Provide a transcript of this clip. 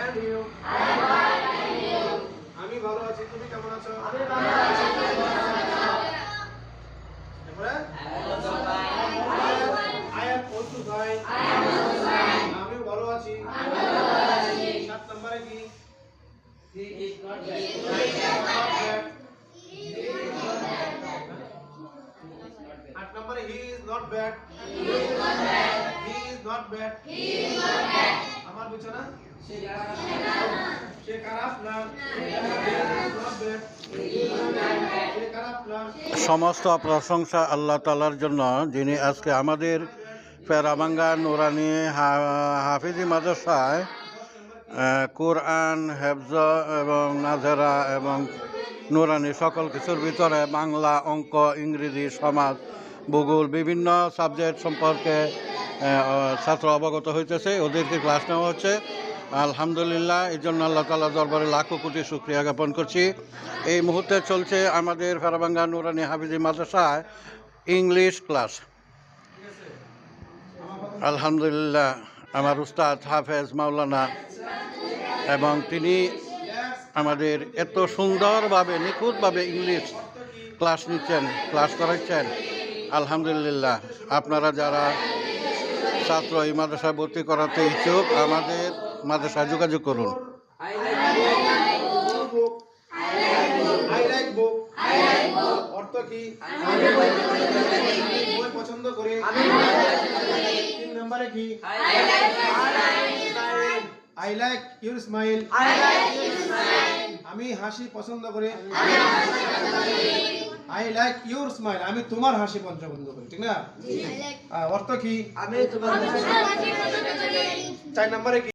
and you. আমি ভালো আছি, তুমি কেমন আছো? এবারে I am also fine. আমি ভালো আছি। 7 নম্বরে কি? He is not bad. 8 নম্বরে he is not bad. He is not bad. আমার বুঝছো না? সে খারাপ না। সে খারাপ না। সমস্ত প্রশংসা আল্লাহ তাআলার জন্য, যিনি আজকে আমাদের ফেরাবাঙ্গা নুরানি হাফিজি মাদ্রাসায় কোরআন, হেফজ এবং নাজেরা এবং নুরানি সকল কিছুর ভিতরে বাংলা, অঙ্ক, ইংরেজি, সমাজ, ভূগোল বিভিন্ন সাবজেক্ট সম্পর্কে ছাত্র অবগত হইতেছে, ওদেরকে ক্লাস নেওয়া হচ্ছে। আলহামদুলিল্লাহ, এই জন্য আল্লাহ তাআলার দরবারে লাখো কোটি শুকরিয়া জ্ঞাপন করছি। এই মুহূর্তে চলছে আমাদের ফেরাবাঙ্গা নুরানি হাফিজি মাদ্রাসায় ইংলিশ ক্লাস। আলহামদুলিল্লাহ, আমার উস্তাদ হাফেজ মাওলানা এবং তিনি আমাদের এত সুন্দরভাবে নিখুঁতভাবে ইংলিশ ক্লাস নিচ্ছেন, ক্লাস করাচ্ছেন। আলহামদুলিল্লাহ, আপনারা যারা ছাত্র এই মাদ্রাসায় ভর্তি করাতে ইচ্ছুক, আমাদের মাদ্রাসায় যোগাযোগ করুন। অর্থ কি? বই পছন্দ করি। 3 নম্বরে কি? I like your smile. আমি হাসি পছন্দ করি। I like your smile. আমি তোমার হাসি পছন্দ করি, ঠিক না? অর্থ কি? আমি তোমার হাসি পছন্দ করি। 4 নম্বরে কি?